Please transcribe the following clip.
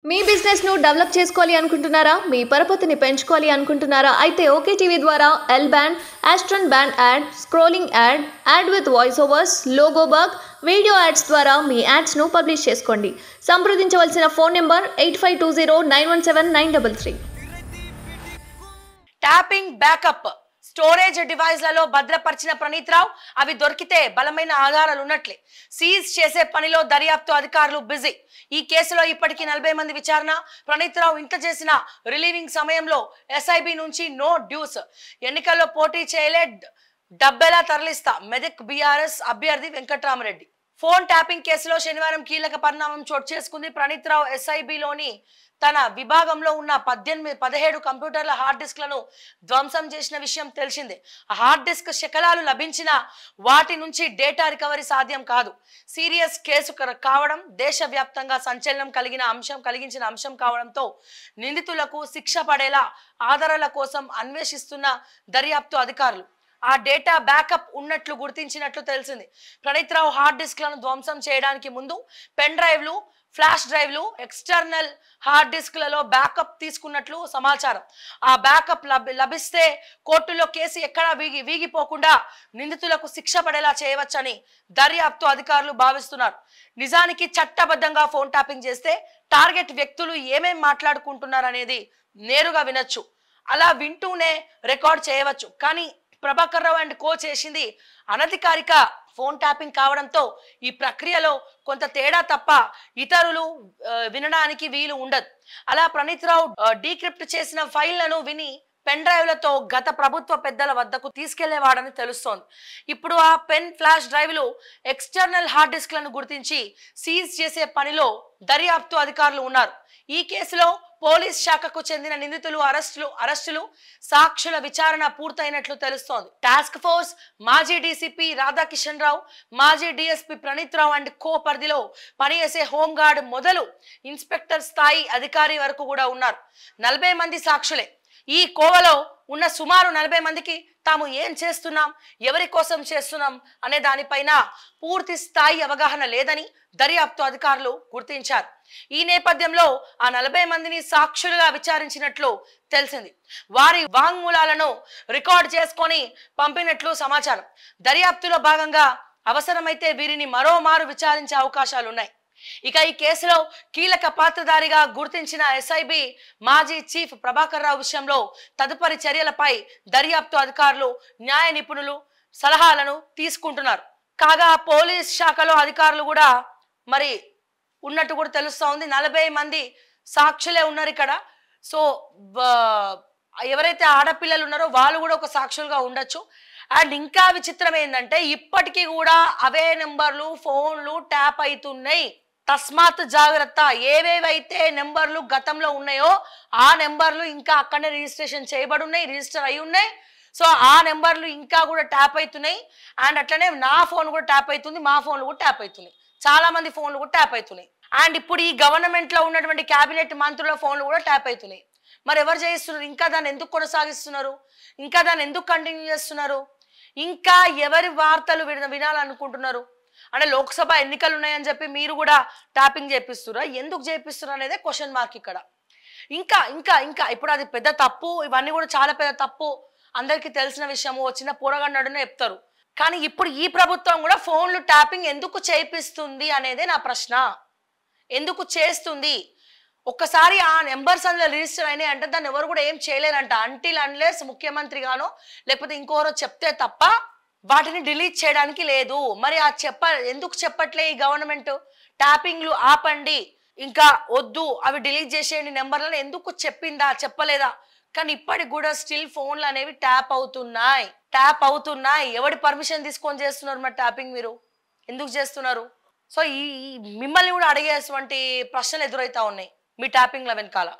మీ business ను develop చేసుకోవాలి అనుకుంటున్నారా? మీ పరపతిని పెంచుకోవాలి అనుకుంటున్నారా? అయితే ఓకే టీవీ ద్వారా L band, aston band ad, scrolling ad, ad with voice overs, logo bug, video ads ద్వారా మీ యాడ్స్ ను పబ్లిష్ చేసుకోండి. సంప్రదించవలసిన phone number 8520917933. Tapping backup storage డివైస్లలో భద్రపరిచిన ప్రణీత్ రావు అవి దొరికితే బలమైన ఆధారాలు ఉన్నట్లే. సీజ్ చేసే పనిలో దర్యాప్తు అధికారులు బిజీ. ఈ కేసులో ఇప్పటికీ 40 మంది విచారణ. ప్రణీత్ రావు ఇంత చేసిన రిలీవింగ్ సమయంలో ఎస్ఐబి నుంచి నో డ్యూస్. ఎన్నికల్లో పోటీ చేయలే, డబ్బెలా తరలిస్తా మెదక్ బీఆర్ఎస్ అభ్యర్థి వెంకట్రామరెడ్డి. ఫోన్ ట్యాపింగ్ కేసులో శనివారం కీలక పరిణామం చోటు చేసుకుంది. ప్రణీత్ రావు ఎస్ఐబిలోని తన విభాగంలో ఉన్న 17 కంప్యూటర్ల హార్డ్ డిస్క్లను ధ్వంసం చేసిన విషయం తెలిసిందే. ఆ హార్డ్ డిస్క్ శకలాలు లభించిన వాటి నుంచి డేటా రికవరీ సాధ్యం కాదు. సీరియస్ కేసు కావడం, దేశవ్యాప్తంగా సంచలనం కలిగించిన అంశం కావడంతో నిందితులకు శిక్ష పడేలా ఆధారాల కోసం అన్వేషిస్తున్న దర్యాప్తు అధికారులు ఆ డేటా బ్యాకప్ ఉన్నట్లు గుర్తించినట్లు తెలిసింది. ప్రణీత్ రావు హార్డ్ డిస్క్లను ధ్వంసం చేయడానికి ముందు పెన్ డ్రైవ్లు, ఫ్లాష్ డ్రైవ్లు, ఎక్స్టర్నల్ హార్డ్ డిస్క్లలో బ్యాకప్ తీసుకున్నట్లు సమాచారం. ఆ బ్యాకప్ లభిస్తే కోర్టులో కేసు ఎక్కడా వీగిపోకుండా నిందితులకు శిక్ష పడేలా చేయవచ్చని దర్యాప్తు అధికారులు భావిస్తున్నారు. నిజానికి చట్టబద్ధంగా ఫోన్ ట్యాపింగ్ చేస్తే టార్గెట్ వ్యక్తులు ఏమేం మాట్లాడుకుంటున్నారనేది నేరుగా వినొచ్చు, అలా వింటూనే రికార్డ్ చేయవచ్చు. కానీ ప్రభాకర్ రావు అండ్ కో చేసింది అనధికారిక ఫోన్ ట్యాపింగ్ కావడంతో ఈ ప్రక్రియలో కొంత తేడా తప్ప ఇతరులు వినడానికి వీలు ఉండదు. అలా ప్రణీత్ రావు డీక్రిప్ట్ చేసిన ఫైళ్లను విని పెన్ డ్రైవ్లతో గత ప్రభుత్వ పెద్దల వద్దకు తీసుకెళ్లేవాడని తెలుస్తోంది. ఇప్పుడు ఆ పెన్, ఫ్లాష్ డ్రైవ్లు, ఎక్స్టర్నల్ హార్డ్ డిస్క్లను గుర్తించి సీజ్ చేసే పనిలో దర్యాప్తు అధికారులు ఉన్నారు. ఈ కేసులో పోలీస్ శాఖకు చెందిన నిందితులు అరెస్టులు, సాక్షుల విచారణ పూర్తయినట్లు తెలుస్తోంది. టాస్క్ ఫోర్స్ మాజీ డీసీపీ రాధాకిషన్ రావు, మాజీ DSP Praneeth Rao and co పరిధిలో పనిచేసే హోంగార్డ్ మొదలు ఇన్స్పెక్టర్ స్థాయి అధికారి వరకు కూడా ఉన్నారు. 40 మంది సాక్షులే. ఈ కోవలో ఉన్న సుమారు 40 మందికి తాము ఏం చేస్తున్నాం, ఎవరి కోసం చేస్తున్నాం అనే దానిపైన పూర్తి స్థాయి అవగాహన లేదని దర్యాప్తు అధికారులు గుర్తించారు. ఈ నేపథ్యంలో ఆ 40 మందిని సాక్షులుగా విచారించినట్లు తెలిసింది. వారి వాంగ్మూలాలను రికార్డ్ చేసుకొని పంపినట్లు సమాచారం. దర్యాప్తులో భాగంగా అవసరమైతే వీరిని మరోమారు విచారించే అవకాశాలున్నాయి. ఇక ఈ కేసులో కీలక పాత్రధారిగా గుర్తించిన ఎస్ఐబి మాజీ చీఫ్ ప్రభాకర్ రావు విషయంలో తదుపరి చర్యలపై దర్యాప్తు అధికారులు, న్యాయ నిపుణులు సలహాలను తీసుకుంటున్నారు. కాగా పోలీస్ శాఖలో అధికారులు కూడా మరి ఉన్నట్టు కూడా తెలుస్తా ఉంది. 40 మంది సాక్షులే ఉన్నారు ఇక్కడ. సో ఎవరైతే ఆడపిల్లలు ఉన్నారో వాళ్ళు కూడా ఒక సాక్షులుగా ఉండొచ్చు. అండ్ ఇంకా విచిత్రం ఏంటంటే ఇప్పటికీ కూడా అవే నెంబర్లు, ఫోన్లు ట్యాప్ అవుతున్నాయి. తస్మాత్ జాగ్రత్త. ఏవేవైతే నెంబర్లు గతంలో ఉన్నాయో ఆ నెంబర్లు ఇంకా అక్కడనే రిజిస్ట్రేషన్ చేయబడి ఉన్నాయి, రిజిస్టర్ అయి ఉన్నాయి. సో ఆ నెంబర్లు ఇంకా కూడా ట్యాప్ అవుతున్నాయి. అండ్ అట్లనే నా ఫోన్ కూడా ట్యాప్ అవుతుంది, మా ఫోన్లు కూడా ట్యాప్ అవుతున్నాయి, చాలా మంది ఫోన్లు కూడా ట్యాప్ అవుతున్నాయి. అండ్ ఇప్పుడు ఈ గవర్నమెంట్ లో ఉన్నటువంటి కేబినెట్ మంత్రుల ఫోన్లు కూడా ట్యాప్ అవుతున్నాయి. మరి ఎవరు చేయిస్తున్నారు? ఇంకా దాన్ని ఎందుకు కొనసాగిస్తున్నారు? ఇంకా దాన్ని ఎందుకు కంటిన్యూ చేస్తున్నారు? ఇంకా ఎవరి వార్తలు వినాలనుకుంటున్నారు? అంటే లోక్సభ ఎన్నికలు ఉన్నాయని చెప్పి మీరు కూడా ట్యాపింగ్ చేపిస్తురా? ఎందుకు చేపిస్తున్నారు అనేదే క్వశ్చన్ మార్క్ ఇక్కడ. ఇంకా ఇంకా ఇంకా ఇప్పుడు అది పెద్ద తప్పు, ఇవన్నీ కూడా చాలా పెద్ద తప్పు, అందరికీ తెలిసిన విషయము, చిన్న పోరగన్నడునే చెప్తారు. కానీ ఇప్పుడు ఈ ప్రభుత్వం కూడా ఫోన్లు ట్యాపింగ్ ఎందుకు చేపిస్తుంది అనేదే నా ప్రశ్న. ఎందుకు చేస్తుంది? ఒక్కసారి ఆ నెంబర్స్ అందులో రిజిస్టర్ అయినాయి అంటే దాన్ని ఎవరు కూడా ఏం చేయలేరంట, అంటిల్ అన్లెస్ ముఖ్యమంత్రి గానో లేకపోతే ఇంకోరో చెప్తే తప్ప వాటిని డిలీట్ చేయడానికి లేదు. మరి ఆ ఎందుకు చెప్పట్లే ఈ గవర్నమెంట్? ట్యాపింగ్లు ఆపండి, ఇంకా వద్దు, అవి డిలీట్ చేసేయండి నెంబర్లను ఎందుకు చెప్పిందా? చెప్పలేదా? కానీ ఇప్పటికి కూడా స్టిల్ ఫోన్లు అనేవి ట్యాప్ అవుతున్నాయి. ఎవడి పర్మిషన్ తీసుకొని చేస్తున్నారు మరి ట్యాపింగ్? మీరు ఎందుకు చేస్తున్నారు? సో ఈ మిమ్మల్ని కూడా అడిగేటువంటి ప్రశ్నలు ఎదురైతా ఉన్నాయి మీ ట్యాపింగ్ల వెనకాల.